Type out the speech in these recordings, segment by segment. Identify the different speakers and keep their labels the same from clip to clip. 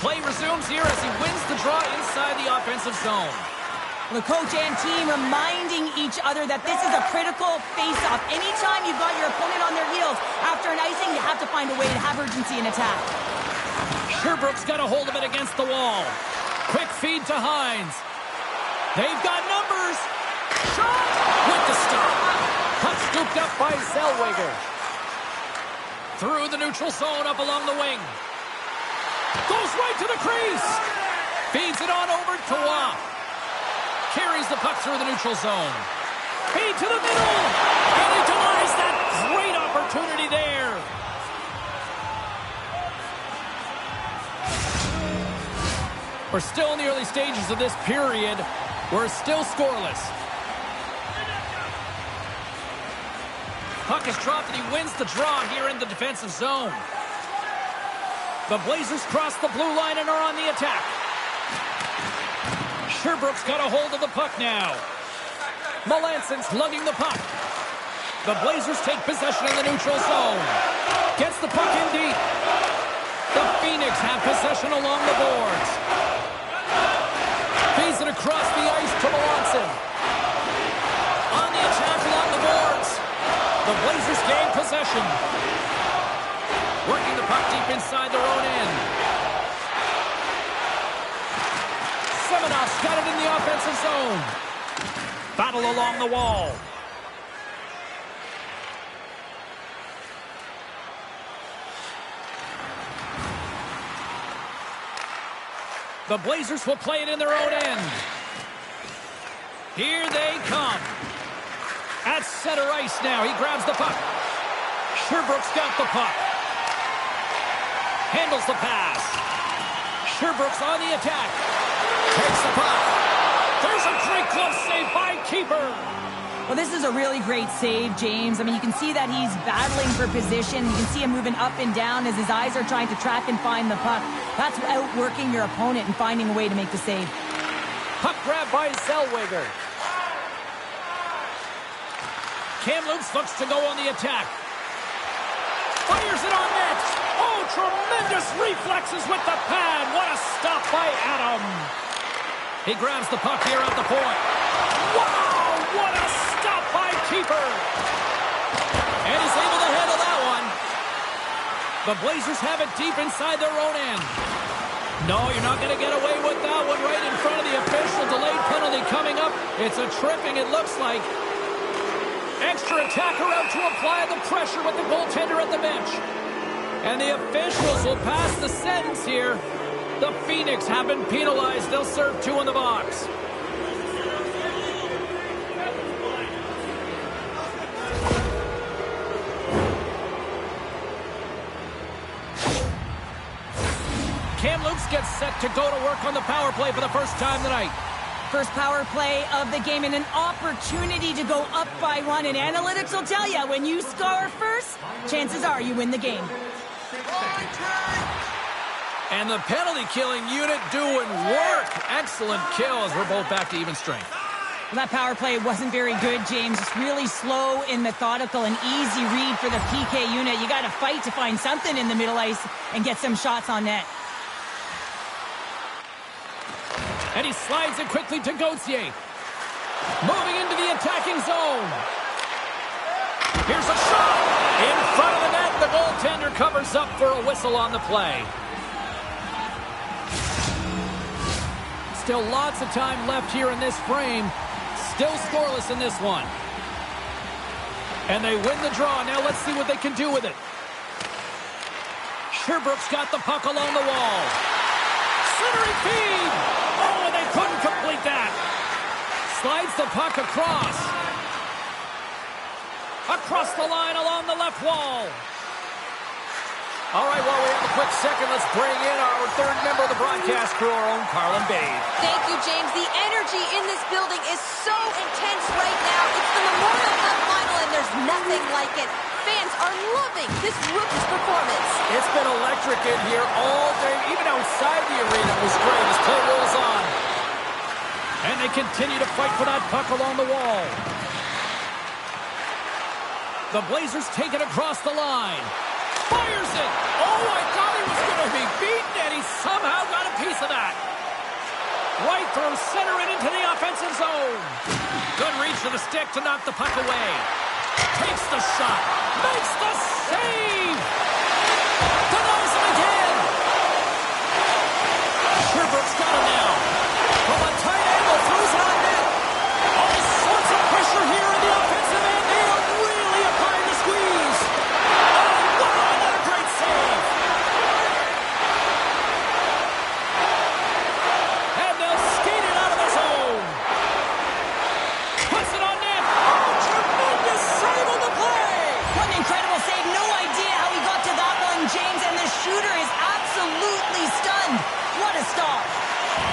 Speaker 1: Play resumes here as he wins the draw inside the offensive zone.
Speaker 2: The coach and team reminding each other that this is a critical face-off. Anytime you've got your opponent on their heels after an icing, you have to find a way to have urgency in attack.
Speaker 1: Sherbrooke's got a hold of it against the wall. Quick feed to Hines. They've got numbers. Shot! With the stop. Puck scooped up by Zellweger. Through the neutral zone, up along the wing. Goes right to the crease. Feeds it on over to Waugh. Carries the puck through the neutral zone. Feed to the middle. And he denies that great opportunity there. We're still in the early stages of this period. We're still scoreless. Puck is dropped and he wins the draw here in the defensive zone. The Blazers cross the blue line and are on the attack. Sherbrooke's got a hold of the puck now. Melanson's lugging the puck. The Blazers take possession in the neutral zone. Gets the puck in deep. The Phoenix have possession along the boards. Feeds it across the ice to Melanson. On the attack along the boards. The Blazers gain possession. Working the puck deep inside their own end. Semenov's got it in the offensive zone. Battle along the wall. The Blazers will play it in their own end. Here they come. At center ice now. He grabs the puck. Sherbrooke's got the puck. Handles the pass. Sherbrooke's on the attack. Takes the puck. There's a great glove save by keeper.
Speaker 2: Well, this is a really great save, James. I mean, you can see that he's battling for position. You can see him moving up and down as his eyes are trying to track and find the puck. That's outworking your opponent and finding a way to make the save.
Speaker 1: Puck grab by Zellweger. Kamloops looks to go on the attack. Fires it on net. Oh, tremendous reflexes with the pad. What a stop by Adam. He grabs the puck here at the point. Wow, what a stop by keeper. And he's able to handle that one. The Blazers have it deep inside their own end. No, you're not going to get away with that one right in front of the official. Delayed penalty coming up. It's a tripping, it looks like. Extra attacker out to apply the pressure with the goaltender at the bench. And the officials will pass the sentence here. The Phoenix have been penalized. They'll serve 2 in the box. Kamloops gets set to go to work on the power play for the first time tonight.
Speaker 2: First power play of the game and an opportunity to go up by 1. And analytics will tell you, when you score first, chances are you win the game.
Speaker 1: And the penalty-killing unit doing work. Excellent kill as we're both back to even strength.
Speaker 2: Well, that power play wasn't very good, James. Just really slow and methodical and easy read for the PK unit. You got to fight to find something in the middle ice and get some shots on net.
Speaker 1: And he slides it quickly to Gauthier. Moving into the attacking zone. Here's a shot. In front of the net, the goaltender covers up for a whistle on the play. Still lots of time left here in this frame. Still scoreless in this one. And they win the draw. Now let's see what they can do with it. Sherbrooke's got the puck along the wall. Centering feed. Oh, they couldn't complete that. Slides the puck across. Across the line along the left wall. All right, while we have a quick second, let's bring in our third member of the broadcast crew, our own Carlin Bade.
Speaker 3: Thank you, James. The energy in this building is so intense right now. It's the Memorial Cup final, and there's nothing like it. Fans are loving this rookie's performance.
Speaker 1: It's been electric in here all day, even outside the arena. It was great as play rolls on. And they continue to fight for that puck along the wall. The Blazers take it across the line. Fires it. Oh, I thought he was going to be beaten, and he somehow got through center and into the offensive zone. Good reach to the stick to knock the puck away. Takes the shot. Makes the save. Denies it again. Sherbrooke's got him now. From a tight angle, throws it on net. All sorts of pressure here in the offensive end. They are really applying the squeeze. Oh, wow, another great save. And they'll skate it out of the zone. Puts it on net. Oh, tremendous save on the play.
Speaker 2: What an incredible save. No idea how he got to that one, James, and the shooter is absolutely stunned. What a stop.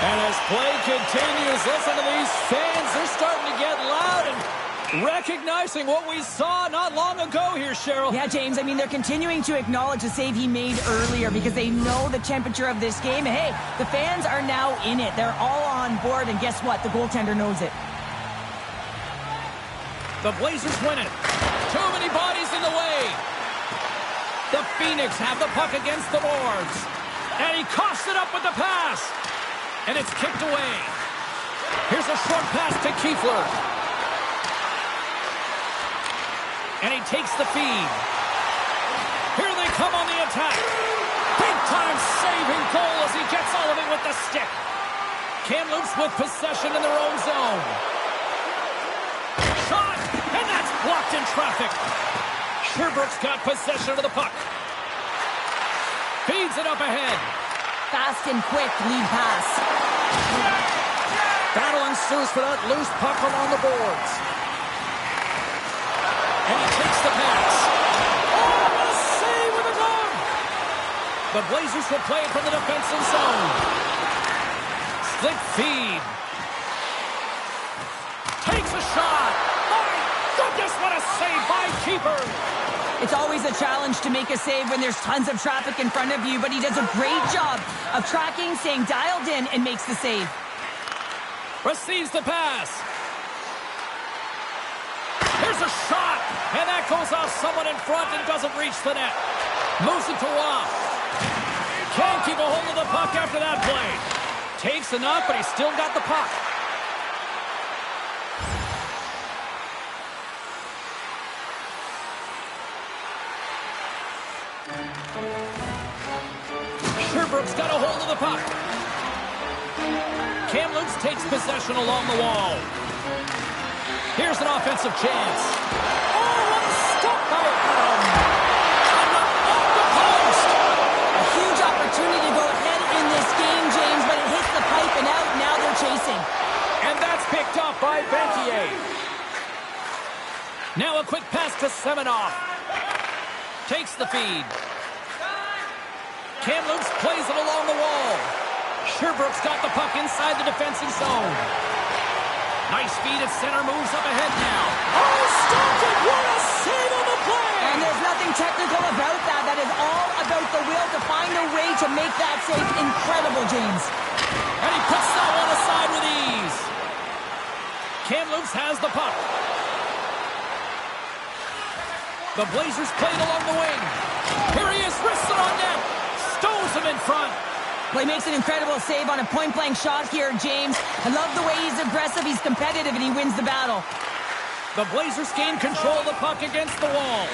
Speaker 1: And as play continues, listen to these fans. They're starting to get loud and recognizing what we saw not long ago here, Cheryl.
Speaker 2: Yeah, James, I mean, they're continuing to acknowledge the save he made earlier because they know the temperature of this game. And hey, the fans are now in it. They're all on board, and guess what? The goaltender knows it.
Speaker 1: The Blazers win it. Too many bodies in the way. The Phoenix have the puck against the boards. And he coughs it up with the pass. And it's kicked away. Here's a short pass to Kiefler. And he takes the feed. Here they come on the attack. Big-time saving goal as he gets all of it with the stick. Kamloops with possession in their own zone. Shot, and that's blocked in traffic. Sherbrooke's got possession of the puck. Feeds it up ahead.
Speaker 2: Fast and quick lead pass.
Speaker 1: Battle ensues for that loose puck along the boards. And he takes the pass. Oh, a save with a glove. The Blazers will play it from the defensive zone. Split feed. Takes a shot. My goodness, what a save by keeper.
Speaker 2: It's always a challenge to make a save when there's tons of traffic in front of you, but he does a great job of tracking, staying dialed in, and makes the save.
Speaker 1: Receives the pass. Here's a shot, and that goes off someone in front and doesn't reach the net. Moves it to Roth. Can't keep a hold of the puck after that play. Takes enough, but he's still got the puck. Sherbrooke's got a hold of the puck. Kamloops takes possession along the wall. Here's an offensive chance. Oh, what a stop by Adam. And off the post.
Speaker 2: A huge opportunity to go ahead in this game, James, but it hits the pipe and out. Now they're chasing.
Speaker 1: And that's picked up by Banquier. Now a quick pass to Semenoff. Takes the feed. Kamloops plays it along the wall. Sherbrooke's got the puck inside the defensive zone. Nice feed at center, moves up ahead now. Oh, stopped it! What a save on the play!
Speaker 2: And there's nothing technical about that. That is all about the will to find a way to make that save. Incredible, James.
Speaker 1: And he puts that one aside with ease. Kamloops has the puck. The Blazers played along the wing. Here he is, wrists it on net. Stows him in front.
Speaker 2: Well, he makes an incredible save on a point-blank shot here, James. I love the way he's aggressive, he's competitive, and he wins the battle.
Speaker 1: The Blazers gain control of the puck against the wall.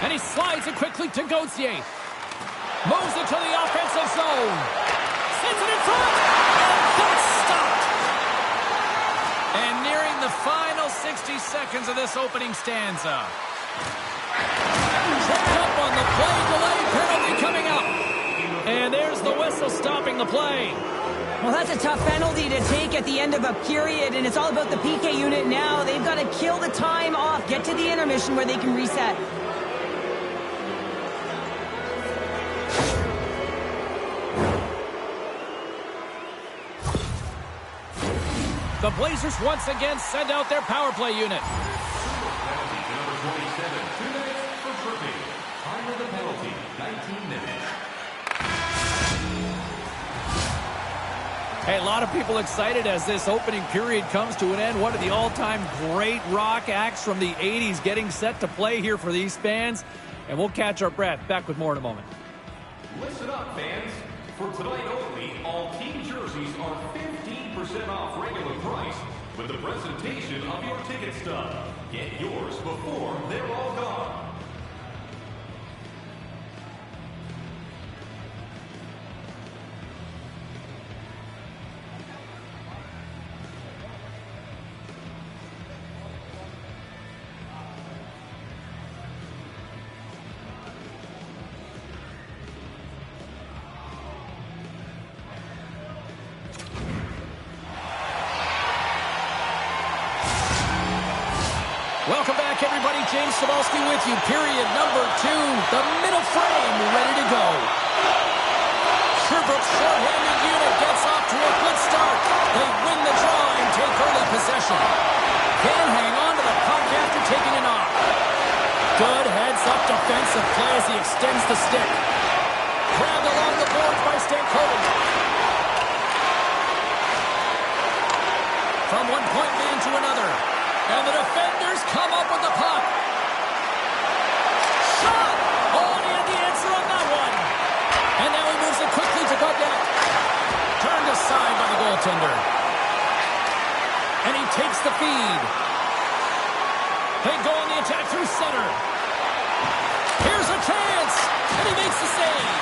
Speaker 1: And he slides it quickly to Gauthier. Moves it to the offensive zone. Sends it in front. And that's stopped. And nearing the final 60 seconds of this opening stanza. Checked up on the play, delay penalty coming up. And there's the whistle stopping the play.
Speaker 2: Well, that's a tough penalty to take at the end of a period, and it's all about the PK unit now. They've got to kill the time off, get to the intermission where they can reset.
Speaker 1: The Blazers once again send out their power play unit.
Speaker 4: Number 27, 2 minutes for tripping. Time of the penalty, 19 minutes.
Speaker 1: Hey, a lot of people excited as this opening period comes to an end. One of the all-time great rock acts from the 80s getting set to play here for these fans. And we'll catch our breath. Back with more in a moment.
Speaker 4: Listen up, fans. For tonight only, all team jerseys are 15% off regular price with the presentation of your ticket stub. Get yours before they're all gone.
Speaker 1: Welcome back, everybody. James Cebulski with you. Period number 2. The middle frame ready to go. Sherbrooke's short-handed unit gets off to a good start. They win the draw and take early possession. Can hang on to the puck after taking a knock. Good heads-up defensive play as he extends the stick. Grabbed along the boards by Stankoven. From one point man to another. And the defenders come up with the puck. Shot! Oh, and he had the answer on that one. And now he moves it quickly to Godet. Turned aside by the goaltender. And he takes the feed. They go on the attack through center. Here's a chance. And he makes the save.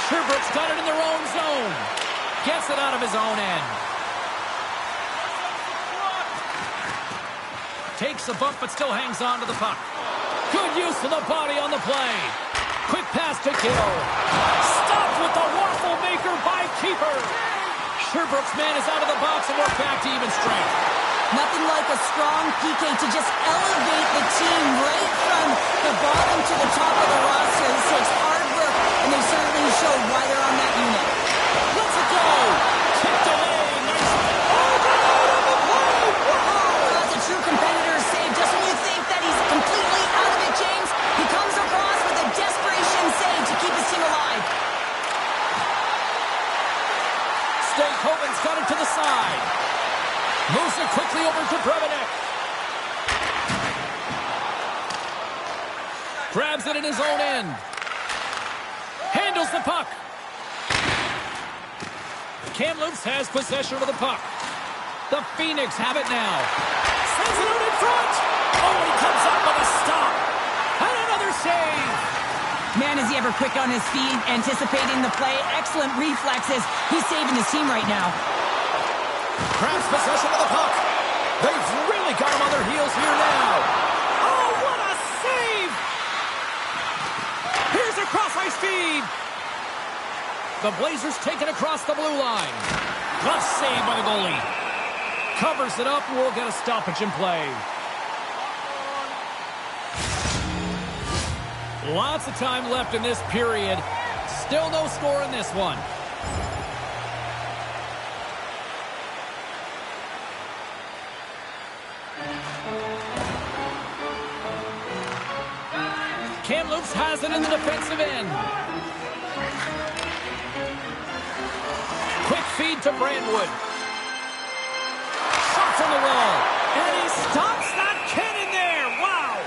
Speaker 1: Sherbrooke's got it in their own zone. Gets it out of his own end. Takes a bump, but still hangs on to the puck. Good use of the body on the play. Quick pass to Gill. Stopped with the waffle maker by keeper. Sherbrooke's man is out of the box, and we're back to even strength.
Speaker 2: Nothing like a strong PK to just elevate the team right from the bottom to the top of the roster. This takes hard work, and they certainly showed why they're on that unit.
Speaker 1: Let's go. Kicked away. Nice. Oh, get out of the play.
Speaker 2: Wow, that's a true competitor's save. Just when you think that he's completely out of it, James, he comes across with a desperation save to keep his team alive.
Speaker 1: Stankoven's got it to the side. Moves it quickly over to Brebenek. Grabs it in his own end. Handles the puck. Kamloops has possession of the puck. The Phoenix have it now. Sends it out in front. Oh, and he comes up with a stop. And another save.
Speaker 2: Man, is he ever quick on his feet, anticipating the play. Excellent reflexes. He's saving his team right now.
Speaker 1: Grabs possession of the puck. They've really got him on their heels here now. Oh, what a save! Here's a cross-ice feed. The Blazers take it across the blue line. Good save by the goalie. Covers it up, and we'll get a stoppage in play. Lots of time left in this period. Still no score in this one. Kamloops has it in the defensive end. Quick feed to Brandwood. Shot from the wall. And he stops that cannon there. Wow.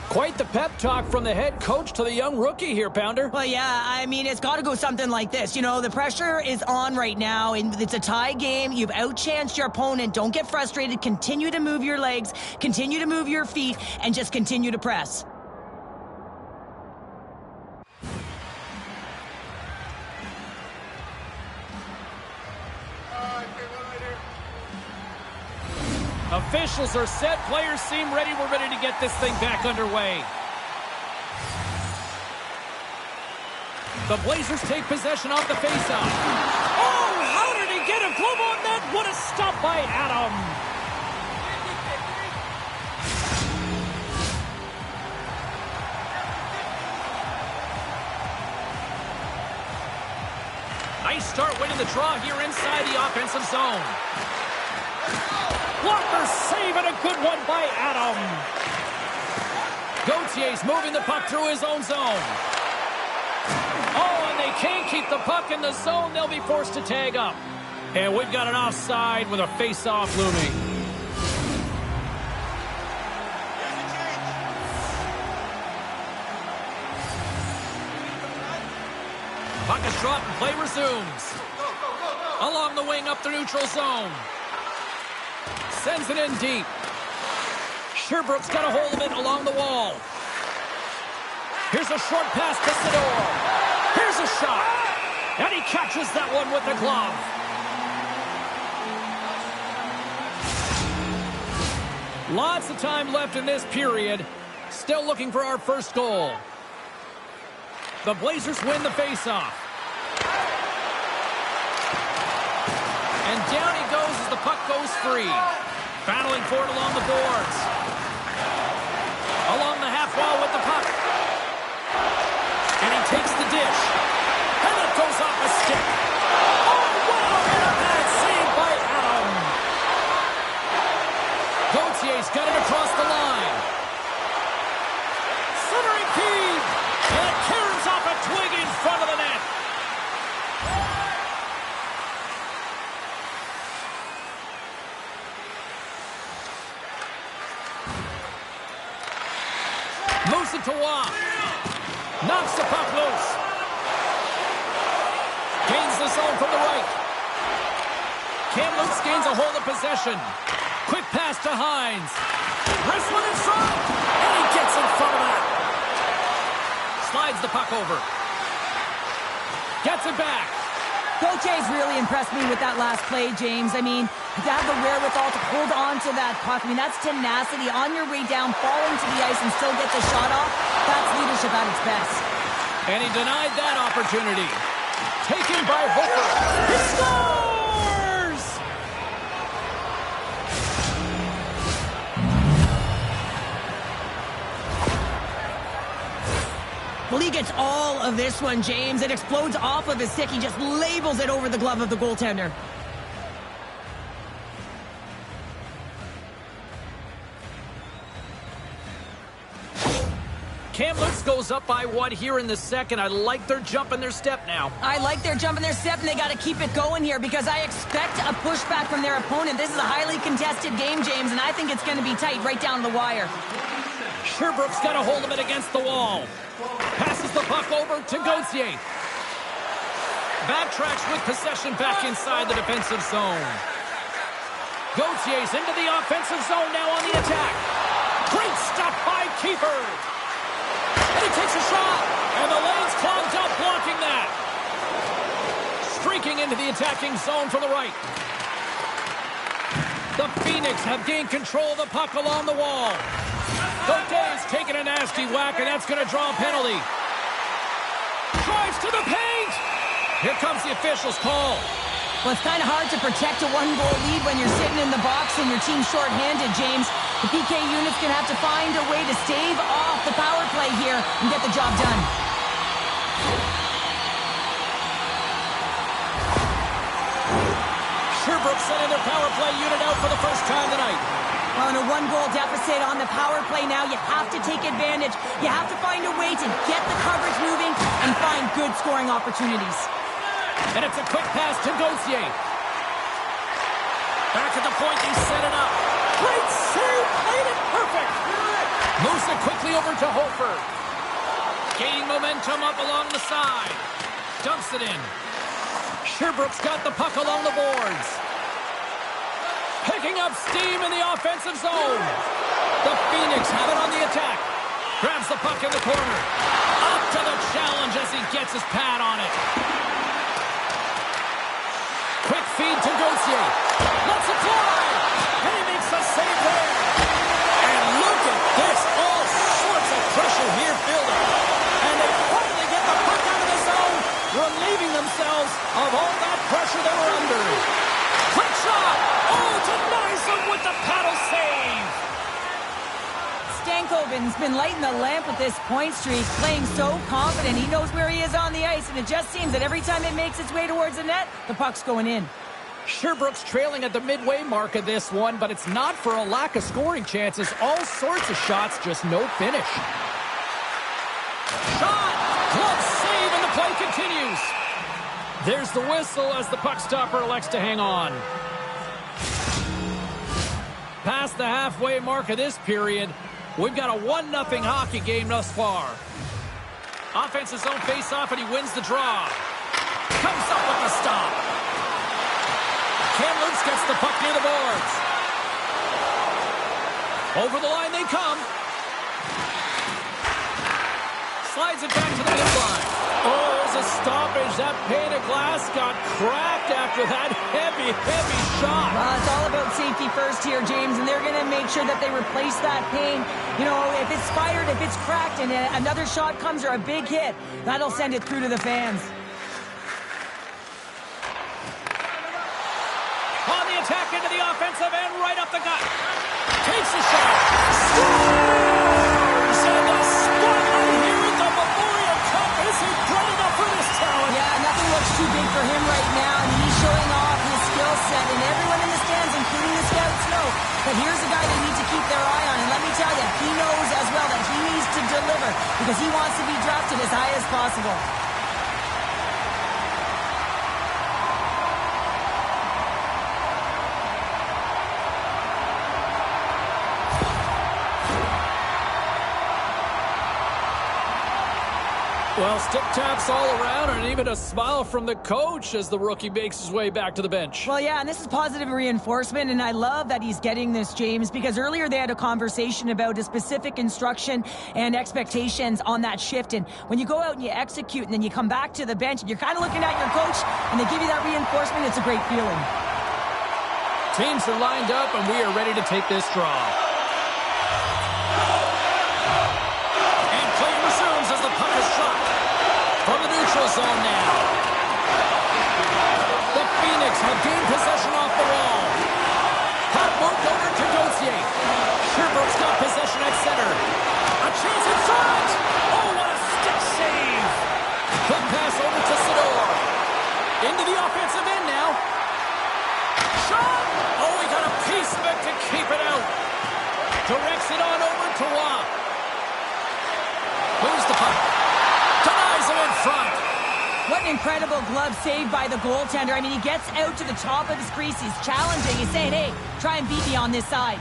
Speaker 1: Quite the pep talk from the head coach to the young rookie here, Pounder.
Speaker 2: Well, yeah, I mean, it's got to go something like this. You know, the pressure is on right now, and it's a tie game. You've outchanced your opponent. Don't get frustrated. Continue to move your legs, continue to move your feet, and just continue to press.
Speaker 1: Officials are set. Players seem ready. We're ready to get this thing back underway. The Blazers take possession off the faceoff. Oh, how did he get a glove on that? What a stop by Adam. Nice start winning the draw here inside the offensive zone. Walker save and a good one by Adam. Gautier's moving the puck through his own zone. Oh, and they can't keep the puck in the zone. They'll be forced to tag up. And we've got an offside with a face-off looming. Puck is dropped and play resumes. Along the wing up the neutral zone. Sends it in deep. Sherbrooke's got a hold of it along the wall. Here's a short pass to Sador. Here's a shot. And he catches that one with the glove. Lots of time left in this period. Still looking for our first goal. The Blazers win the faceoff. And down he goes as the puck goes free. Battling for it along the boards. Along the half wall with the puck. And he takes the dish. And it goes off a stick. Oh, wow! And a bad save by Adam. Gautier's got it across the line. Centering feed. And it carries off a twig in front of the net. Moves it to Waugh. Knocks the puck loose. Gains the zone from the right. Kamloops gains a hold of possession. Quick pass to Hines. Wrist one in front. And he gets in front of that. Slides the puck over. Gets it back.
Speaker 2: Gautier's really impressed me with that last play, James. I mean, to have the wherewithal to hold on to that puck. I mean, that's tenacity on your way down, falling to the ice and still get the shot off. That's leadership at its best.
Speaker 1: And he denied that opportunity. Taken by Hooker. He scores!
Speaker 2: Well, he gets all of this one, James. It explodes off of his stick. He just labels it over the glove of the goaltender.
Speaker 1: Kamloops goes up by one here in the second. I like their jump and their step now.
Speaker 2: I like their jump and their step, and they got to keep it going here because I expect a pushback from their opponent. This is a highly contested game, James, and I think it's going to be tight right down to the wire.
Speaker 1: Sherbrooke's got a hold of it against the wall. Passes the puck over to Gauthier. Backtracks with possession back inside the defensive zone. Gauthier's into the offensive zone now on the attack. Great stop by Keeper. And he takes a shot. And the lane's clogged up blocking that. Streaking into the attacking zone from the right. The Phoenix have gained control of the puck along the wall. Gautier's taking a nasty whack, and that's going to draw a penalty. Drives to the paint. Here comes the official's call.
Speaker 2: Well, it's kind of hard to protect a one-goal lead when you're sitting in the box and your team's shorthanded, James. The PK unit's going to have to find a way to stave off the power play here and get the job done.
Speaker 1: Sherbrooke sending their power play unit out for the first time tonight.
Speaker 2: Well, in a one-goal deficit on the power play now, you have to take advantage. You have to find a way to get the coverage moving and find good scoring opportunities.
Speaker 1: And it's a quick pass to Gauthier. Back at the point, they set it up. Great save, played it perfect. Moves it quickly over to Hofer. Gaining momentum up along the side. Dumps it in. Sherbrooke's got the puck along the boards. Picking up steam in the offensive zone. The Phoenix have it on the attack. Grabs the puck in the corner. Up to the challenge as he gets his pad on it. Quick feed to Gauthier. Lets it fly. And he makes the save there. And look at this. All sorts of pressure here building. And they finally get the puck out of the zone, relieving themselves of all that pressure they were under. Quick shot. Oh, denies them with the paddle save.
Speaker 2: Stankoven's been lighting the lamp with this point streak, playing so confident. He knows where he is on the ice, and it just seems that every time it makes its way towards the net, the puck's going in.
Speaker 1: Sherbrooke's trailing at the midway mark of this one, but it's not for a lack of scoring chances. All sorts of shots, just no finish. Shot! Glove save, and the play continues. There's the whistle as the puck stopper elects to hang on. Past the halfway mark of this period, we've got a 1-0 hockey game thus far. Offense his own face-off, and he wins the draw. Comes up with the stop. Kamloops gets the puck near the boards. Over the line they come. Slides it back to the blue line. Oh, there's a stoppage. That pane of glass got cracked after that heavy shot.
Speaker 2: It's all about safety first here, James, and they're going to make sure that they replace that pane. You know, if it's fired, if it's cracked, and another shot comes or a big hit, that'll send it through to the fans.
Speaker 1: On the attack into the offensive end, right up the gut. Takes a shot. Scores! And the spotlight here at the Memorial Cup isn't bright enough for this talent.
Speaker 2: Yeah, nothing looks too big for him right now. I mean, he's showing off his skill set, and everyone in the stands, including the scouts, know that here's a guy they need to keep their eye on. And let me tell you, he knows as well that he needs to deliver because he wants to be drafted as high as possible.
Speaker 1: Well, stick taps all around and even a smile from the coach as the rookie makes his way back to the bench.
Speaker 2: Well, yeah, and this is positive reinforcement, and I love that he's getting this, James, because earlier they had a conversation about a specific instruction and expectations on that shift, and when you go out and you execute and then you come back to the bench and you're kind of looking at your coach and they give you that reinforcement, it's a great feeling.
Speaker 1: Teams are lined up and we are ready to take this draw. And play resumes as the puck is shot. From the neutral zone now. The Phoenix have gained possession off the wall. Puck moved over to Gauthier. Sherbrooke's got possession at center. A chance in front. Oh, what a stick save. Quick pass over to Sador. Into the offensive end now. Shot. Oh, he got a piece of it to keep it out. Directs it on over to Waugh. Moves the puck. Denies him in front.
Speaker 2: What an incredible glove save by the goaltender. I mean, he gets out to the top of his crease. He's challenging. He's saying, hey, try and beat me on this side.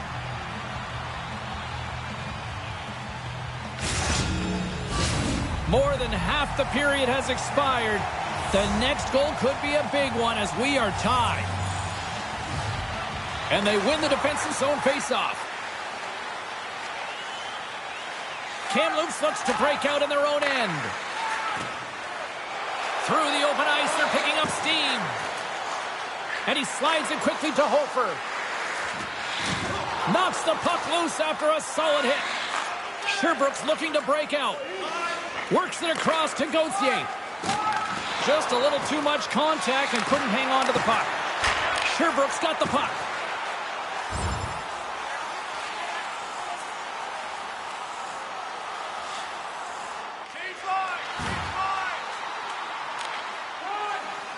Speaker 1: More than half the period has expired. The next goal could be a big one as we are tied. And they win the defensive zone faceoff. Kamloops looks to break out in their own end. Through the open ice, they're picking up steam. And he slides it quickly to Hofer. Knocks the puck loose after a solid hit. Sherbrooke's looking to break out. Works it across to Gauthier. Just a little too much contact and couldn't hang on to the puck. Sherbrooke's got the puck.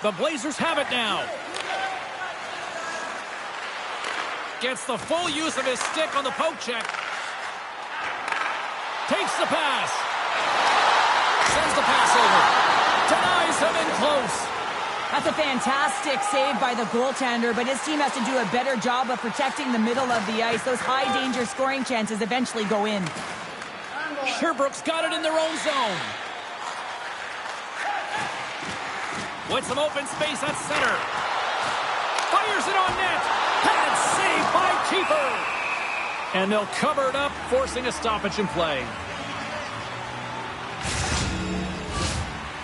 Speaker 1: The Blazers have it now. Gets the full use of his stick on the poke check. Takes the pass. Sends the pass over. Denies him in close.
Speaker 2: That's a fantastic save by the goaltender, but his team has to do a better job of protecting the middle of the ice. Those high-danger scoring chances eventually go in.
Speaker 1: Sherbrooke's got it in their own zone. With some open space at center. Fires it on net. And saved by Keeper. And they'll cover it up, forcing a stoppage in play.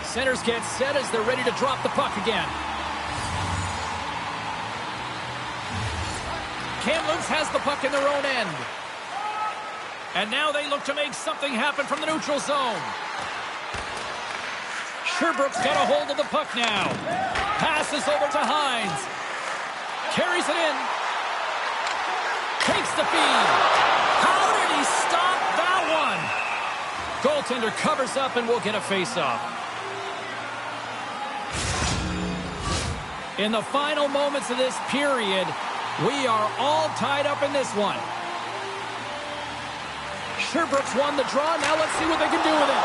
Speaker 1: Centers get set as they're ready to drop the puck again. Kamloops has the puck in their own end. And now they look to make something happen from the neutral zone. Sherbrooke's got a hold of the puck now. Passes over to Hines. Carries it in. Takes the feed. How did he stop that one? Goaltender covers up and will get a face-off. In the final moments of this period, we are all tied up in this one. Sherbrooke's won the draw. Now let's see what they can do with it.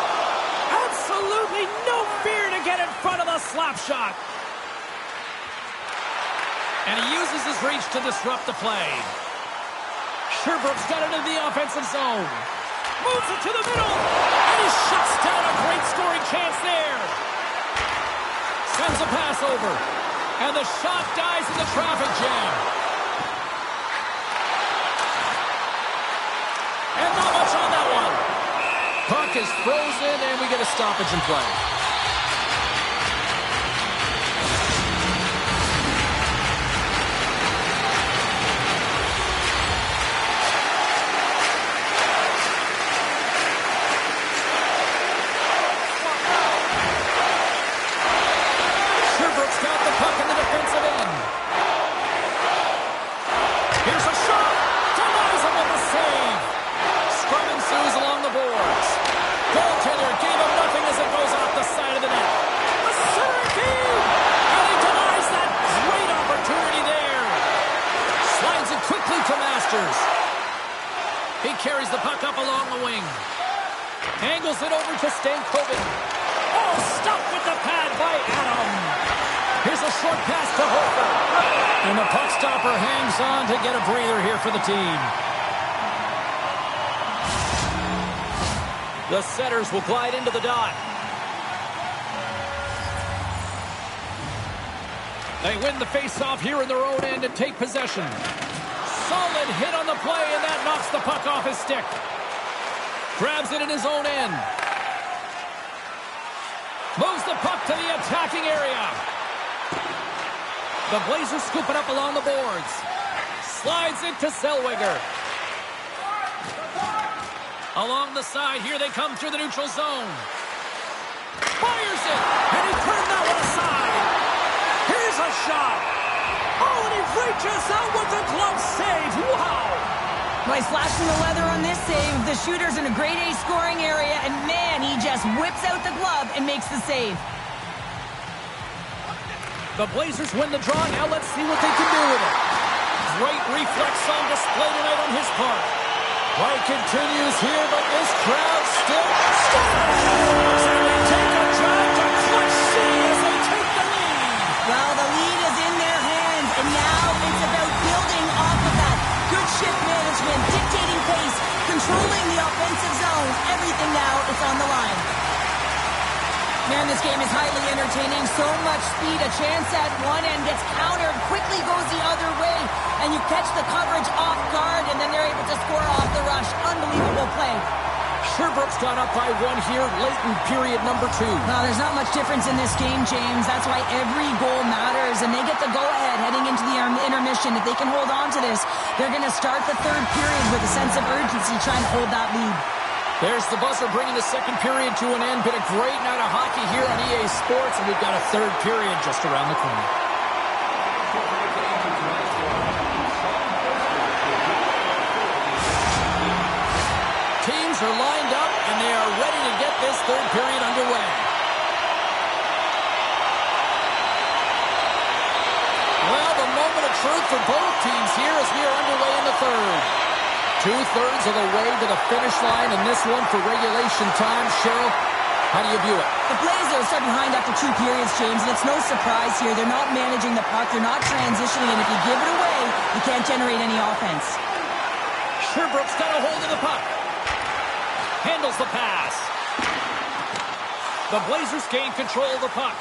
Speaker 1: Absolutely no fear to get in front of the slap shot. And he uses his reach to disrupt the play. Sherbrooke's got it into the offensive zone. Moves it to the middle. And he shuts down a great scoring chance there. Sends a pass over. And the shot dies in the traffic jam. And not much on that one. Puck is frozen, and we get a stoppage in play. Sherbrooke's got the puck in the defensive end. Here's a shot. Denies him with a save. Scrum ensues along the boards. Goaltender gave him nothing as it goes off the side of the net. A certainty! And he denies that great opportunity there. Slides it quickly to Masters. He carries the puck up along the wing. Angles it over to Stankovic. Oh, stuffed with the pad by Adam. Here's a short pass to Hofer. And the puck stopper hangs on to get a breather here for the team. The setters will glide into the dot. They win the faceoff here in their own end and take possession. Solid hit on the play, and that knocks the puck off his stick. Grabs it in his own end. Moves the puck to the attacking area. The Blazers scoop it up along the boards. Slides it to Zellweger. Along the side, here they come through the neutral zone. Fires it, and he turned that one aside. Here's a shot. Oh, and he reaches out with a glove save. Wow.
Speaker 2: Nice flash from the leather on this save. The shooter's in a grade A scoring area, and man, he just whips out the glove and makes the save.
Speaker 1: The Blazers win the draw. Now let's see what they can do with it. Great reflex on display tonight on his part. Play continues here, but this crowd still stands. And they take a drive to clutch C as they take the lead.
Speaker 2: Well, the lead is in their hands, and now it's about building off of that. Good shift management, dictating pace, controlling the offensive zone. Everything now is on the line. Man, this game is highly entertaining. So much speed. A chance at one end gets countered, quickly goes the other way, and you catch the coverage off guard, and then they're able to score off the rush. Unbelievable play.
Speaker 1: Sherbrooke's got up by one here late in period number 2.
Speaker 2: Well, there's not much difference in this game, James. That's why every goal matters, and they get the go-ahead heading into the intermission. If they can hold on to this, they're going to start the third period with a sense of urgency, trying to hold that lead.
Speaker 1: There's the buzzer bringing the second period to an end. Been a great night of hockey here on EA Sports, and we've got a third period just around the corner. Teams are lined up, and they are ready to get this third period underway. Well, the moment of truth for both teams here as we are underway in the third. 2/3 of the way to the finish line in this one for regulation time. Cheryl, how do you view it?
Speaker 2: The Blazers are behind after 2 periods, James, and it's no surprise here. They're not managing the puck. They're not transitioning, and if you give it away, you can't generate any offense.
Speaker 1: Sherbrooke's got a hold of the puck. Handles the pass. The Blazers gain control of the puck.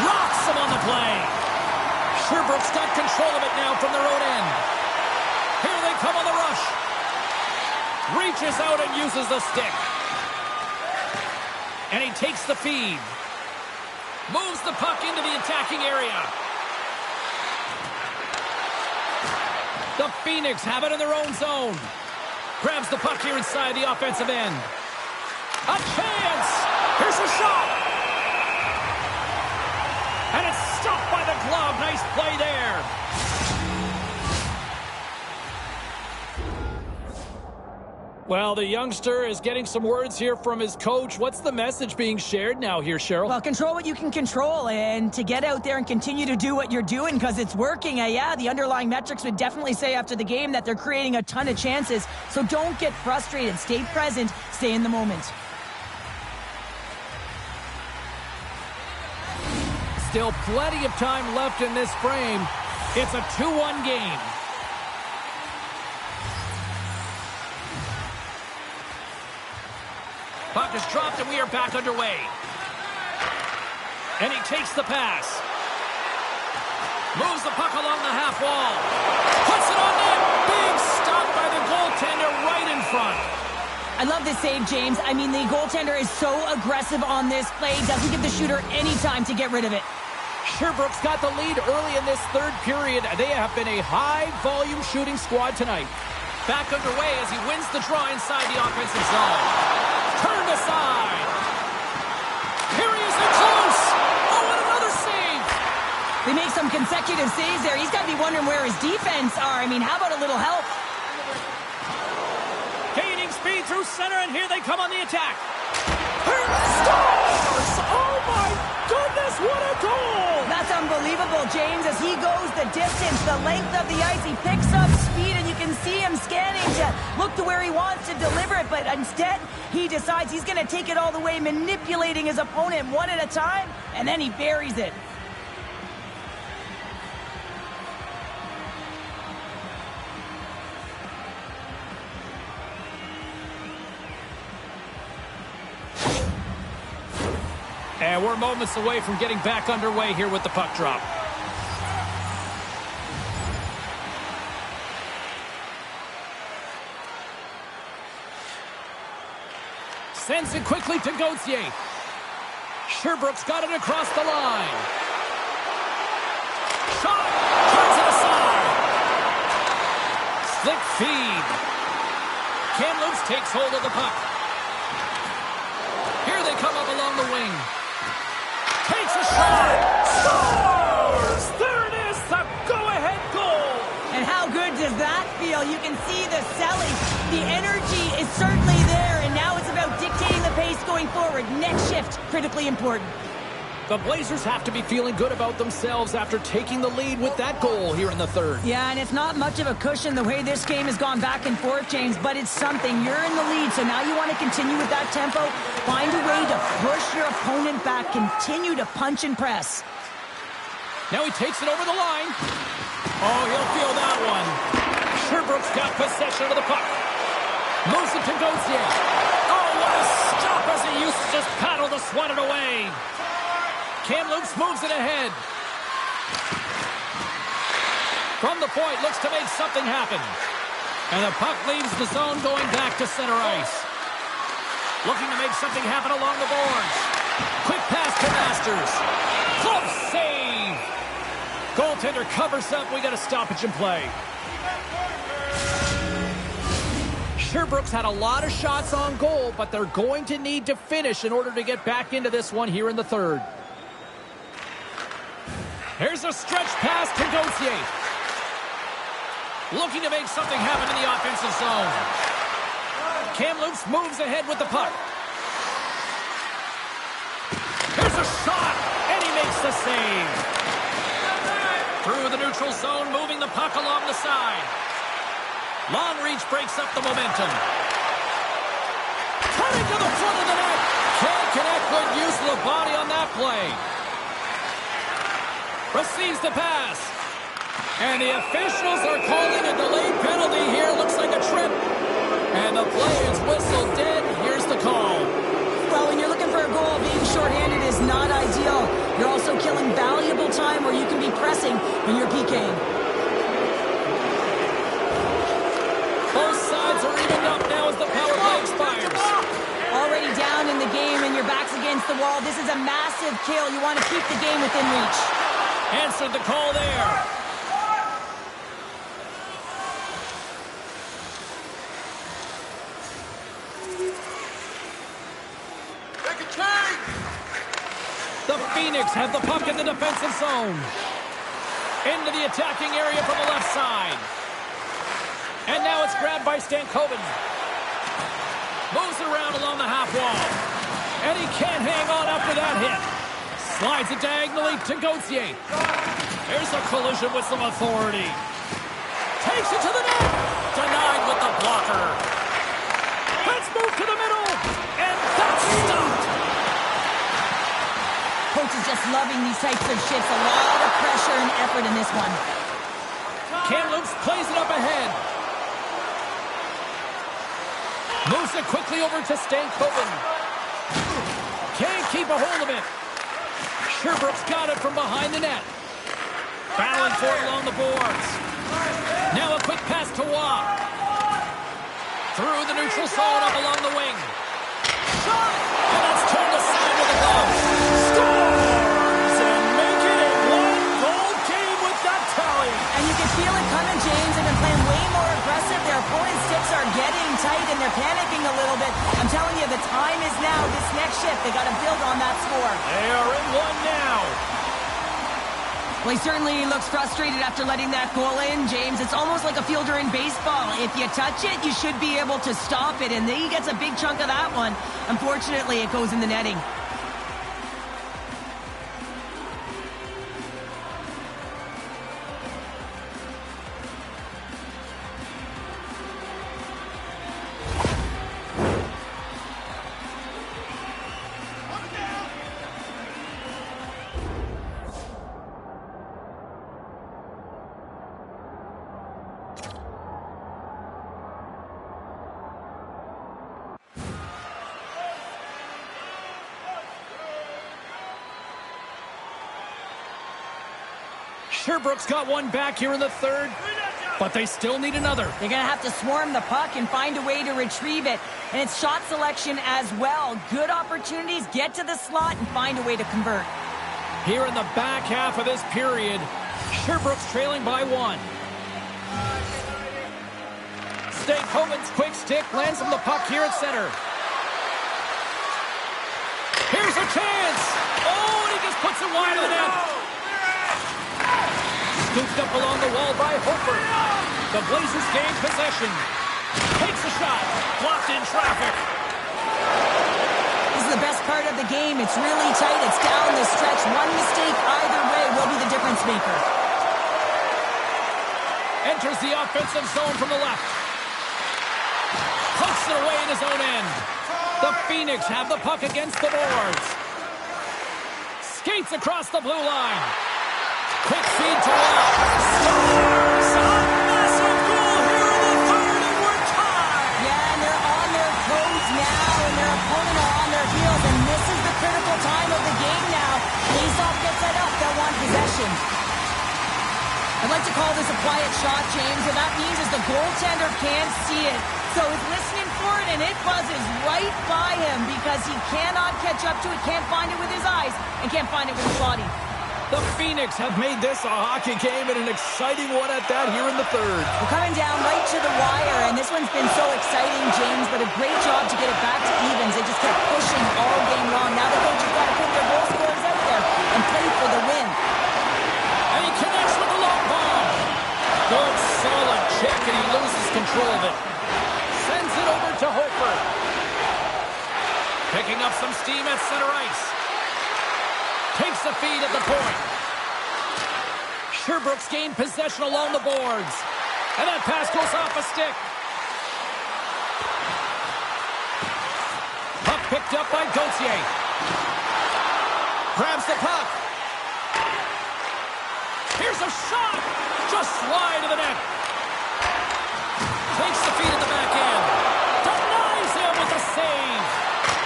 Speaker 1: Rocks him on the play. Sherbrooke's got control of it now from their own end. Here they come on the rush. Reaches out and uses the stick. And he takes the feed. Moves the puck into the attacking area. The Phoenix have it in their own zone. Grabs the puck here inside the offensive end. A chance! Here's a shot! And it's stopped by the glove. Nice play there. Well, the youngster is getting some words here from his coach. What's the message being shared now here, Cheryl?
Speaker 2: Well, control what you can control and to get out there and continue to do what you're doing because it's working. Yeah, the underlying metrics would definitely say after the game that they're creating a ton of chances. So don't get frustrated. Stay present. Stay in the moment.
Speaker 1: Still plenty of time left in this frame. It's a 2-1 game. Puck is dropped and we are back underway. And he takes the pass. Moves the puck along the half wall. Puts it on net. Big stop by the goaltender right in front.
Speaker 2: I love this save, James. I mean, the goaltender is so aggressive on this play. Doesn't give the shooter any time to get rid of it.
Speaker 1: Sherbrooke's got the lead early in this third period. They have been a high-volume shooting squad tonight. Back underway as he wins the draw inside the offensive zone. Turned aside. Here he is in close. Oh, and another save.
Speaker 2: They make some consecutive saves there. He's got to be wondering where his defense are. I mean, how about a little help?
Speaker 1: Gaining speed through center, and here they come on the attack. Scores! Oh, my goodness, what a goal!
Speaker 2: That's unbelievable, James, as he goes the distance, the length of the ice. He picks up speed, and you can see him scanning to look to where he wants to deliver it, but instead, he decides he's going to take it all the way, manipulating his opponent one at a time, and then he buries it.
Speaker 1: And we're moments away from getting back underway here with the puck drop. Sends it quickly to Gauthier. Sherbrooke's got it across the line. Shot! Turns it aside. Slick feed. Kamloops takes hold of the puck. Here they come up along the wing. Takes a shot. Scores! There it is, the go-ahead goal.
Speaker 2: And how good does that feel? You can see the selling. The energy is certainly there, and now it's about dictating the pace going forward. Next shift, critically important.
Speaker 1: The Blazers have to be feeling good about themselves after taking the lead with that goal here in the third.
Speaker 2: Yeah, and it's not much of a cushion the way this game has gone back and forth, James, but it's something. You're in the lead, so now you want to continue with that tempo. Find a way to push your opponent back. Continue to punch and press.
Speaker 1: Now he takes it over the line. Oh, he'll feel that one. Sherbrooke's got possession of the puck. Moves it to Gauthier. Oh, what a stop as he used to just paddle to swat it away. Kamloops moves it ahead. From the point, looks to make something happen. And the puck leaves the zone going back to center ice. Looking to make something happen along the boards. Quick pass to Masters. Close save. Goaltender covers up. We got a stoppage in play. Sherbrooke's had a lot of shots on goal, but they're going to need to finish in order to get back into this one here in the third. Here's a stretch pass to Gauthier. Looking to make something happen in the offensive zone. Kamloops moves ahead with the puck. Here's a shot, and he makes the save. Through the neutral zone, moving the puck along the side. Long reach breaks up the momentum. Turning to the front of the net. Can't connect, good use of the body on that play. Receives the pass. And the officials are calling a delayed penalty here. Looks like a trip. And the play is whistled dead. Here's the call.
Speaker 2: Well, when you're looking for a goal, being shorthanded is not ideal. You're also killing valuable time where you can be pressing when you're PKing.
Speaker 1: Both sides are evened up now as the power play expires.
Speaker 2: Already down in the game and your back's against the wall. This is a massive kill. You want to keep the game within reach.
Speaker 1: Answered the call there.
Speaker 5: Take a change.
Speaker 1: The Phoenix have the puck in the defensive zone. Into the attacking area from the left side. And now it's grabbed by Stankoven. Moves it around along the half wall. And he can't hang on after that hit. Slides it diagonally to Gauthier. There's a collision with some authority. Takes it to the net. Denied with the blocker. Let's move to the middle. And that's stopped.
Speaker 2: Coach is just loving these types of shifts. A lot of pressure and effort in this one.
Speaker 1: Kamloops plays it up ahead. Moves it quickly over to Stankoven. Can't keep a hold of it. Sherbrooke's got it from behind the net. Battling for it along the boards. Now a quick pass to Waugh. Through the neutral zone up along the wing. Shot! And that's turned aside with a glove. Scores! And make it a one-goal game with that tally.
Speaker 2: And you can feel it coming, James. They've been playing way more aggressive. Their opponent's sticks are getting tight, and they're panicking a little bit. I'm telling you, the time is now. This next shift, they got to build on that score.
Speaker 1: They are in one now.
Speaker 2: Well, he certainly looks frustrated after letting that goal in, James. It's almost like a fielder in baseball. If you touch it, you should be able to stop it, and he gets a big chunk of that one. Unfortunately, it goes in the netting.
Speaker 1: Sherbrooke's got one back here in the third, but they still need another.
Speaker 2: They're going to have to swarm the puck and find a way to retrieve it. And it's shot selection as well. Good opportunities, get to the slot, and find a way to convert.
Speaker 1: Here in the back half of this period, Sherbrooke's trailing by one. Stankoven's quick stick lands him the puck here at center. Here's a chance! Oh, and he just puts it wide of the net. Scooped up along the wall by Hofer. The Blazers gain possession. Takes a shot. Blocked in traffic.
Speaker 2: This is the best part of the game. It's really tight. It's down the stretch. One mistake either way will be the difference maker.
Speaker 1: Enters the offensive zone from the left. Puts it away in his own end. The Phoenix have the puck against the boards. Skates across the blue line. Quick feed to Waugh. Scores! A massive goal here in the third, and we're tied!
Speaker 2: Yeah, and they're on their toes now, and their opponent are on their heels, and this is the critical time of the game now. Faceoff gets it up, they'll want possession. I'd like to call this a quiet shot, James, and that means is the goaltender can't see it. So he's listening for it, and it buzzes right by him because he cannot catch up to it, can't find it with his eyes, and can't find it with his body.
Speaker 1: The Phoenix have made this a hockey game and an exciting one at that here in the third.
Speaker 2: We're coming down right to the wire, and this one's been so exciting, James, but a great job to get it back to evens. They just kept pushing all game long. Now the coach has got to put their goal scorers out there and play for the win.
Speaker 1: And he connects with the long ball. Good, solid check, and he loses control of it. Sends it over to Hofer. Picking up some steam at center ice. Takes the feed at the point. Sherbrooke's gained possession along the boards. And that pass goes off a stick. Puck picked up by Gauthier. Grabs the puck. Here's a shot. Just wide of the net. Takes the feed at the back end. Denies him with a save.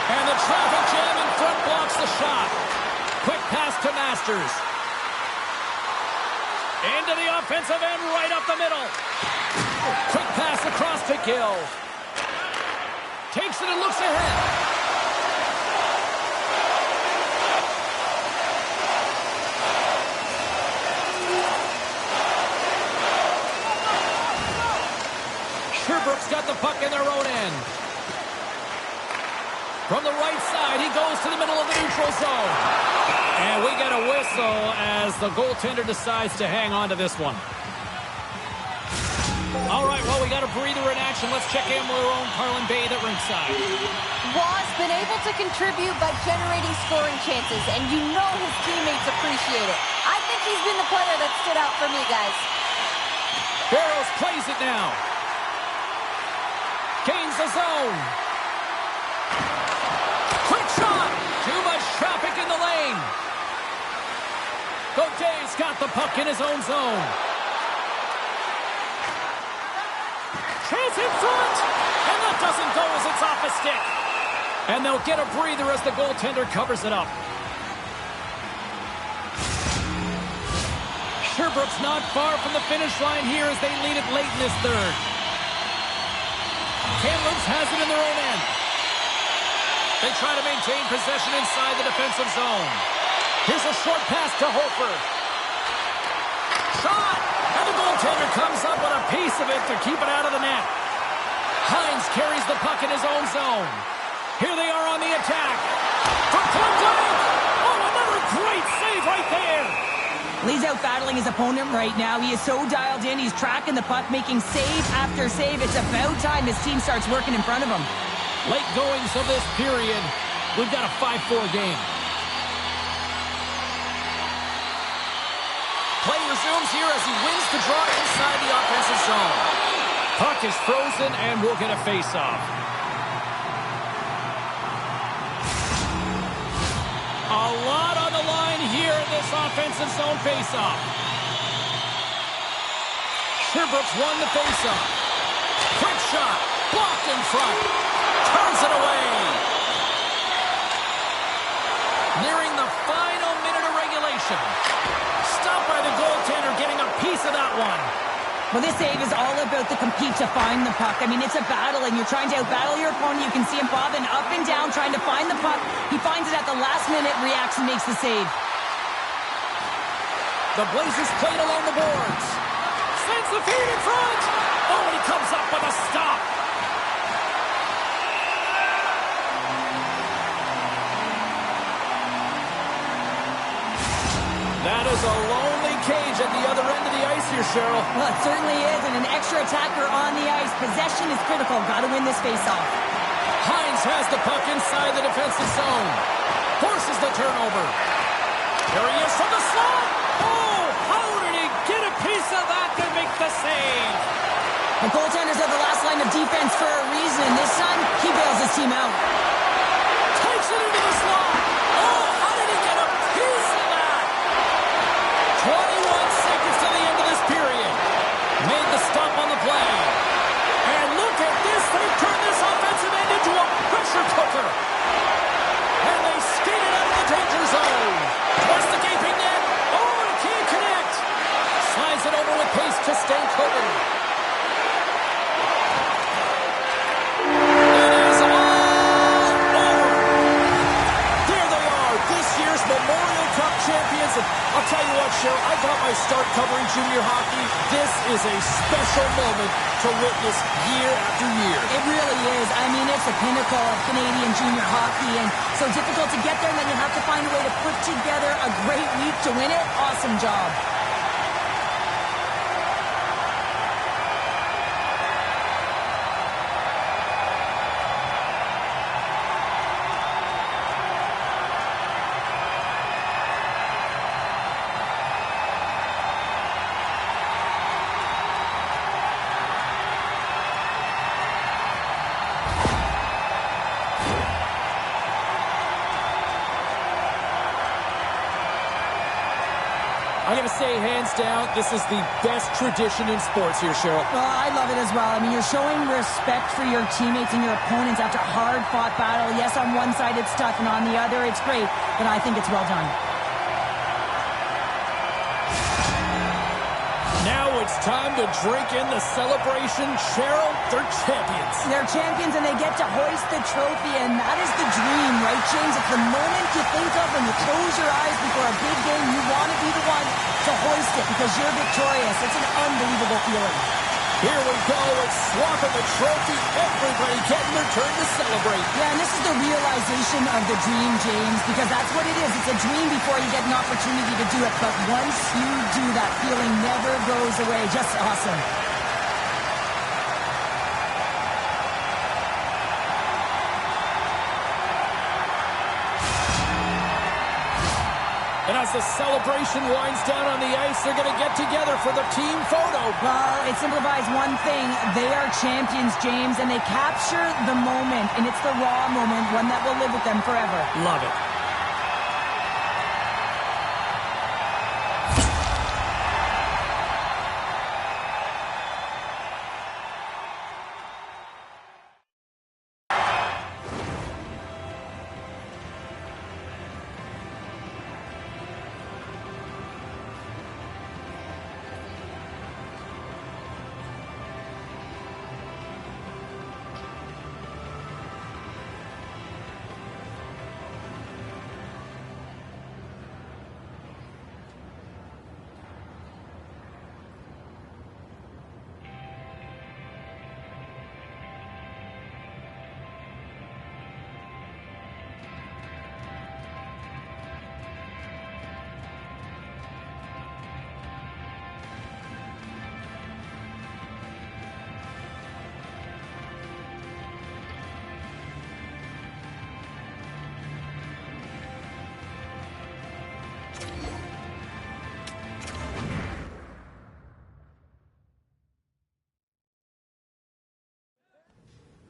Speaker 1: And the traffic jam in front blocks the shot. Quick pass to Masters. Into the offensive end, right up the middle. Quick pass across to Gill. Takes it and looks ahead. Sherbrooke's got the puck in their own end. From the right side, he goes to the middle of the neutral zone. And we get a whistle as the goaltender decides to hang on to this one. All right, well, we got a breather in action. Let's check in with our own Carlin Bay at ringside.
Speaker 3: Waugh's been able to contribute by generating scoring chances, and you know his teammates appreciate it. I think he's been the player that stood out for me, guys.
Speaker 1: Barrows plays it now. Gains the zone. Quick shot. Too much traffic in the lane. Gautier's got the puck in his own zone. Chance in front. And that doesn't go as it's off a stick. And they'll get a breather as the goaltender covers it up. Sherbrooke's not far from the finish line here as they lead it late in this third. Kamloops has it in their own end. They try to maintain possession inside the defensive zone. Here's a short pass to Hofer. Shot! And the goaltender comes up with a piece of it to keep it out of the net. Hines carries the puck in his own zone. Here they are on the attack. For Klondike! Oh, another great save right there!
Speaker 2: He's out battling his opponent right now. He is so dialed in. He's tracking the puck, making save after save. It's about time his team starts working in front of him.
Speaker 1: Late goings of this period. We've got a 5-4 game. Play resumes here as he wins the draw inside the offensive zone. Puck is frozen and we'll get a face-off. A lot on the line here in this offensive zone face-off. Sherbrooke's won the face-off. Quick shot. Blocked in front. Turns it away. Nearing the final minute of regulation. Stopped by the goaltender, getting a piece of that one.
Speaker 2: Well, this save is all about the compete to find the puck. I mean, it's a battle, and you're trying to out-battle your opponent. You can see him bobbing up and down, trying to find the puck. He finds it at the last minute, reacts and makes the save.
Speaker 1: The Blazers played along the boards. Sends the feed in front. Oh, and he comes up with a stop. That is a lonely cage at the other end of the ice here, Cheryl.
Speaker 2: Well, it certainly is, and an extra attacker on the ice. Possession is critical. Got to win this faceoff.
Speaker 1: Hines has the puck inside the defensive zone. Forces the turnover. There he is from the slot. Oh, how did he get a piece of that to make the save?
Speaker 2: The goaltenders are the last line of defense for a reason. This time, he bails his team out.
Speaker 1: Takes it into the slot. Oh, how did he get a piece of that? 21 seconds to the end of this period. Made the stop on the play. And look at this. They've turned this offensive end into a pressure cooker. And they skate it out of the danger zone. Towards the gaping net. Oh, he can't connect. Slides it over with pace to Stan Coburn. It is all over. There they are, this year's Memorial Cup champions. And I'll tell you what, Cheryl, I got my start covering junior hockey. This is a special moment to witness year after year.
Speaker 2: It really is. I mean, it's the pinnacle of Canadian junior hockey, and so difficult to get there, and then you have to find a way to put together a great week to win it. Awesome job.
Speaker 1: I'm going to say, hands down, this is the best tradition in sports here, Cheryl.
Speaker 2: Well, I love it as well. I mean, you're showing respect for your teammates and your opponents after a hard-fought battle. Yes, on one side it's tough, and on the other it's great, but I think it's well done.
Speaker 1: Now it's time to drink in the celebration. Cheryl, they're champions.
Speaker 2: They're champions, and they get to hoist the trophy, and that is the dream, right, James? It's the moment you think of when you close your eyes before a big game. You want to be the one to hoist it because you're victorious. It's an unbelievable feeling.
Speaker 1: Here we go. It's swapping the trophy. Everybody getting their turn to celebrate.
Speaker 2: Yeah, and this is the realization of the dream, James, because that's what it is. It's a dream before you get an opportunity to do it. But once you do, that feeling never goes away. Just awesome.
Speaker 1: as the celebration winds down on the ice, they're going to get together for the team photo.
Speaker 2: Well, it simplifies one thing. They are champions, James, and they capture the moment, and it's the raw moment, one that will live with them forever.
Speaker 1: Love it.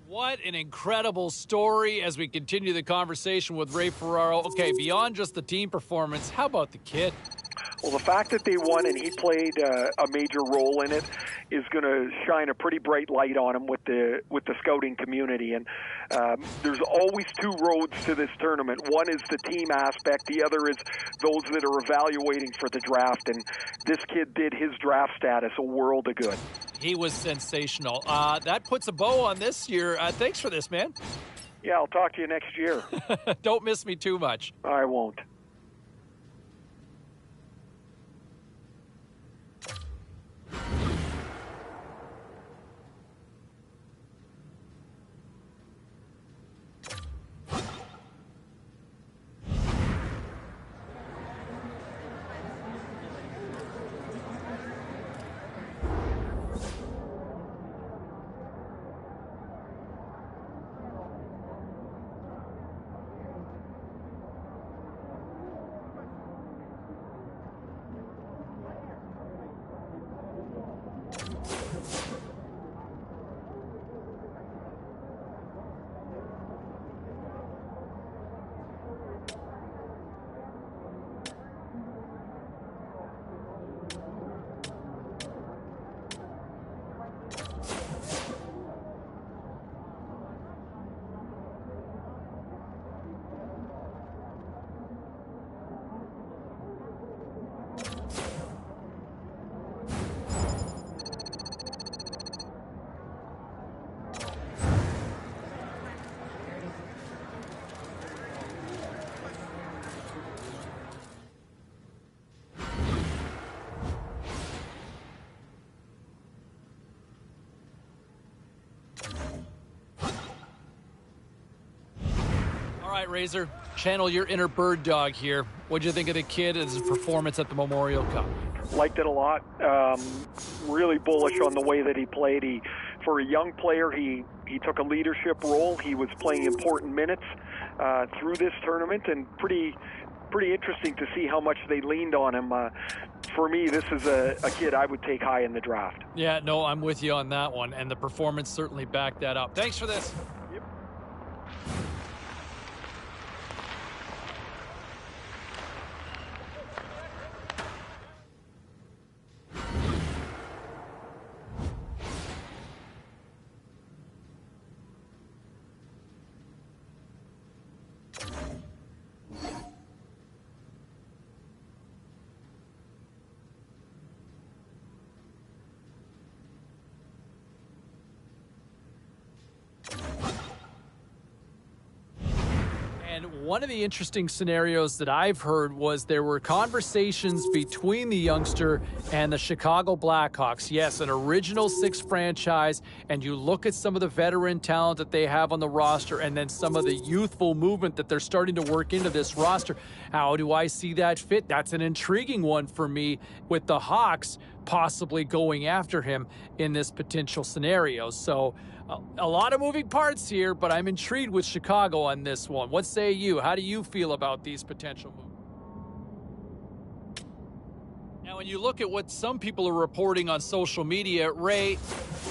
Speaker 1: What an incredible story as we continue the conversation with Ray Ferraro. Okay, beyond just the team performance, how about the kid?
Speaker 6: Well, the fact that they won and he played a major role in it is going to shine a pretty bright light on him with the scouting community. And there's always two roads to this tournament. One is the team aspect. The other is those that are evaluating for the draft. And this kid did his draft status a world of good.
Speaker 1: He was sensational. That puts a bow on this year. Thanks for this, man.
Speaker 6: Yeah, I'll talk to you next year.
Speaker 1: Don't miss me too much.
Speaker 6: I won't.
Speaker 1: All right, Razor, channel your inner bird dog here. What'd you think of the kid and his performance at the Memorial Cup?
Speaker 6: Liked it a lot. Really bullish on the way that he played. For a young player, he took a leadership role. He was playing important minutes through this tournament, and pretty interesting to see how much they leaned on him. For me, this is a kid I would take high in the draft.
Speaker 1: Yeah, no, I'm with you on that one, and the performance certainly backed that up. Thanks for this.
Speaker 6: Yep.
Speaker 1: And one of the interesting scenarios that I've heard was there were conversations between the youngster and the Chicago Blackhawks. Yes, an original six franchise, and you look at some of the veteran talent that they have on the roster and then some of the youthful movement that they're starting to work into this roster. How do I see that fit? That's an intriguing one for me, with the Hawks possibly going after him in this potential scenario. So a lot of moving parts here, but I'm intrigued with Chicago on this one. What say you? How do you feel about these potential moves? when you look at what some people are reporting on social media, Ray,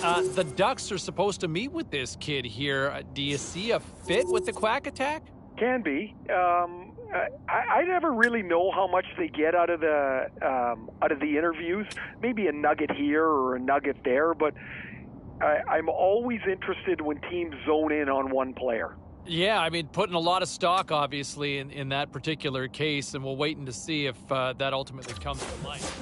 Speaker 1: the Ducks are supposed to meet with this kid here. Do you see a fit with the Quack Attack?
Speaker 6: Can be. I never really know how much they get out of the interviews. Maybe a nugget here or a nugget there, but I'm always interested when teams zone in on one player.
Speaker 1: Yeah, I mean, putting a lot of stock, obviously, in that particular case, and we're waiting to see if that ultimately comes to light.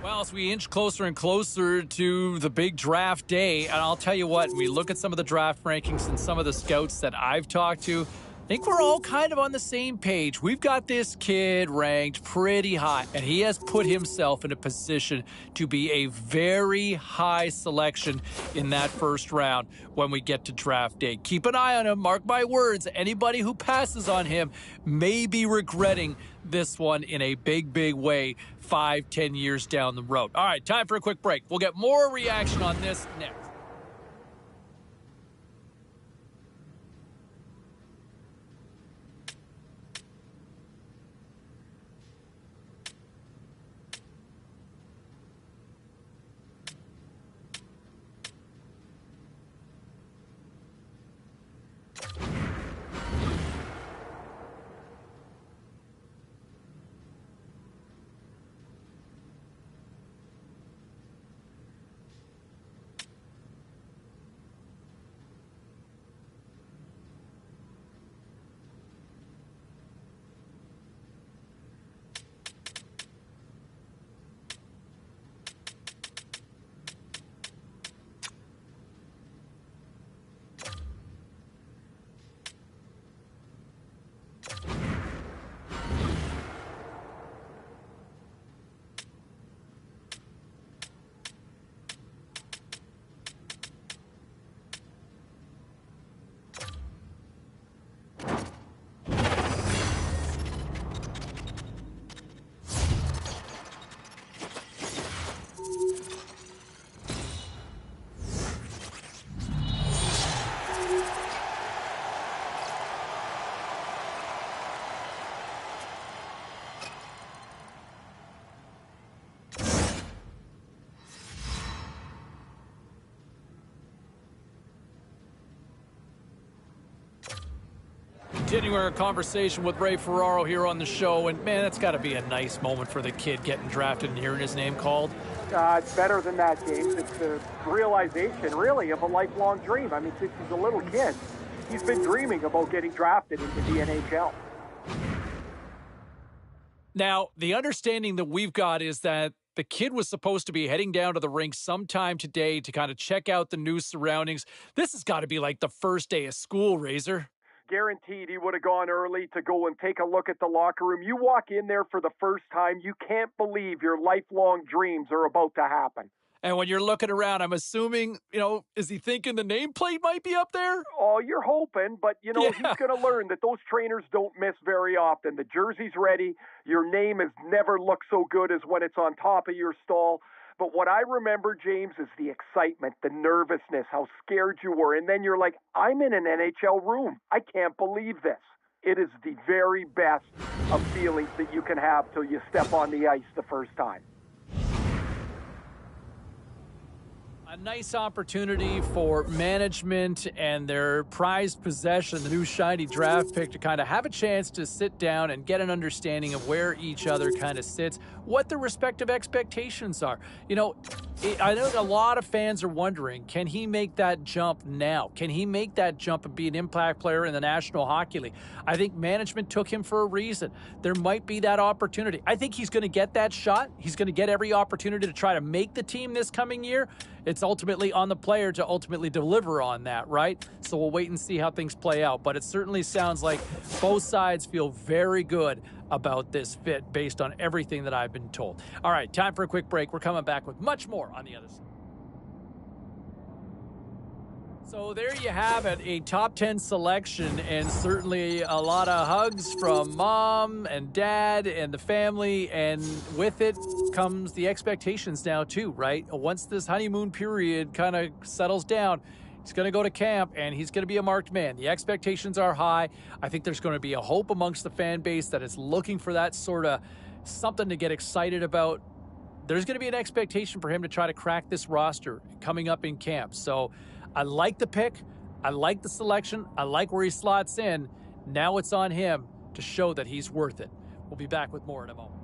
Speaker 1: Well, as we inch closer and closer to the big draft day, and I'll tell you what, we look at some of the draft rankings and some of the scouts that I've talked to, I think we're all kind of on the same page. We've got this kid ranked pretty high, and he has put himself in a position to be a very high selection in that first round when we get to draft day. Keep an eye on him. Mark my words. Anybody who passes on him may be regretting this one in a big, big way 5-10 years down the road. All right, time for a quick break. We'll get more reaction on this next. Continuing our conversation with Ray Ferraro here on the show, and man, that's got to be a nice moment for the kid getting drafted and hearing his name called.
Speaker 6: It's better than that, James. It's a realization, really, of a lifelong dream. I mean, since he's a little kid, he's been dreaming about getting drafted into the NHL.
Speaker 1: Now, the understanding that we've got is that The kid was supposed to be heading down to the rink sometime today to kind of check out the new surroundings. This has got to be like the first day of school, Razor.
Speaker 6: Guaranteed he would have gone early to go and take a look at the locker room. You walk in there for the first time, you can't believe your lifelong dreams are about to happen.
Speaker 1: And when you're looking around, I'm assuming, is he thinking the nameplate might be up there?
Speaker 6: Oh, you're hoping, but, he's going to learn that those trainers don't miss very often. The jersey's ready. Your name has never looked so good as when it's on top of your stall. But what I remember, James, is the excitement, the nervousness, how scared you were. And then you're like, I'm in an NHL room. I can't believe this. It is the very best of feelings that you can have till you step on the ice the first time.
Speaker 1: A nice opportunity for management and their prized possession, the new shiny draft pick, to kind of have a chance to sit down and get an understanding of where each other kind of sits, what their respective expectations are. I know a lot of fans are wondering, can he make that jump now? Can he make that jump and be an impact player in the National Hockey League? I think management took him for a reason. There might be that opportunity. I think he's going to get that shot. He's going to get every opportunity to try to make the team this coming year. It's ultimately on the player to ultimately deliver on that, right? So we'll wait and see how things play out. But it certainly sounds like both sides feel very good about this fit based on everything that I've been told. All right, time for a quick break. We're coming back with much more on the other side. So there you have it, a top 10 selection, and certainly a lot of hugs from mom and dad and the family, and with it comes the expectations now too, right? Once this honeymoon period kind of settles down, he's going to go to camp, and he's going to be a marked man. The expectations are high. I think there's going to be a hope amongst the fan base that is looking for that sort of something to get excited about. There's going to be an expectation for him to try to crack this roster coming up in camp. So I like the pick. I like the selection. I like where he slots in. Now it's on him to show that he's worth it. We'll be back with more in a moment.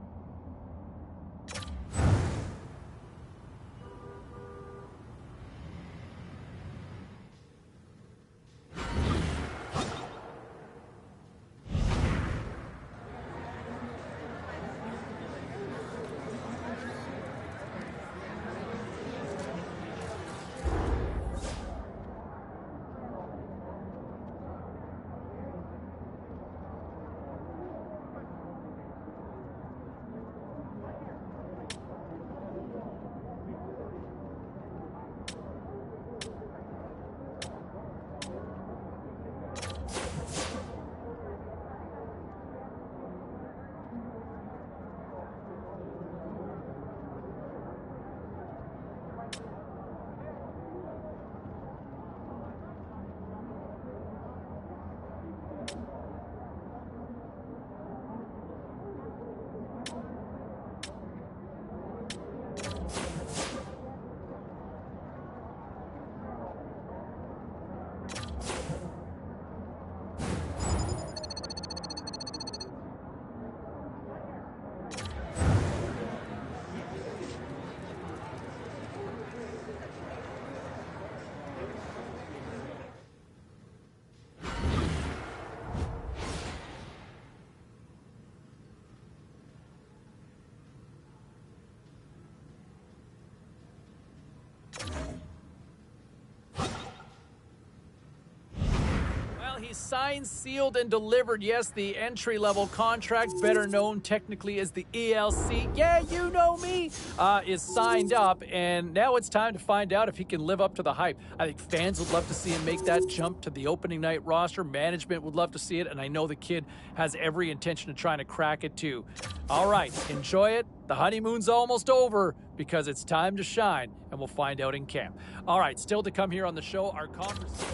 Speaker 1: He's signed, sealed, and delivered. Yes, the entry-level contract, better known technically as the ELC. Yeah, you know me, is signed up, and now it's time to find out if he can live up to the hype. I think fans would love to see him make that jump to the opening night roster. Management would love to see it, and I know the kid has every intention of trying to crack it too. All right, enjoy it. The honeymoon's almost over because it's time to shine, and we'll find out in camp. All right, still to come here on the show, our conversation.